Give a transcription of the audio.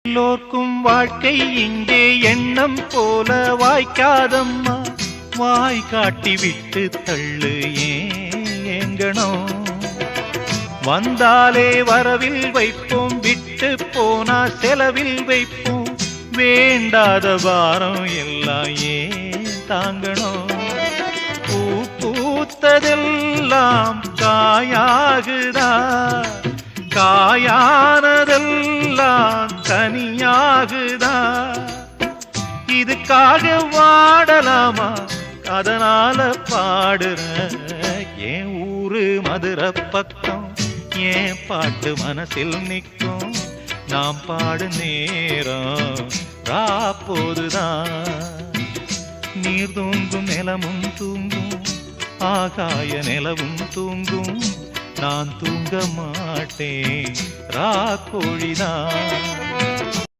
எல்லோர்க்கும் வாழ்க்கை இங்கே எண்ணம் போல வாய்க்காதம்மா. வாய் காட்டி விட்டு தள்ளு ஏங்கணும். வந்தாலே வரவில் வைப்போம், விட்டு போனா செலவில் வைப்போம். வேண்டாத பாரம் எல்லாம் ஏன் தாங்கணும். பூ பூத்ததெல்லாம் காயாகுதா, காயானதெல்லாம் கனியாகுதா. இதுக்காக வாடலாமா, அதனால பாடுற. என் ஊரு மதுரை பக்கம், என் பாட்டு மனசில் நிற்கும். நாம் பாடு நேரம் ராப்போதுதான். நீர் தூங்கும் நிலமும் தூங்கும், ஆகாய நிலவும் தூங்கும். நான் தூங்க மாட்டேன் ராக்கோழிதான்.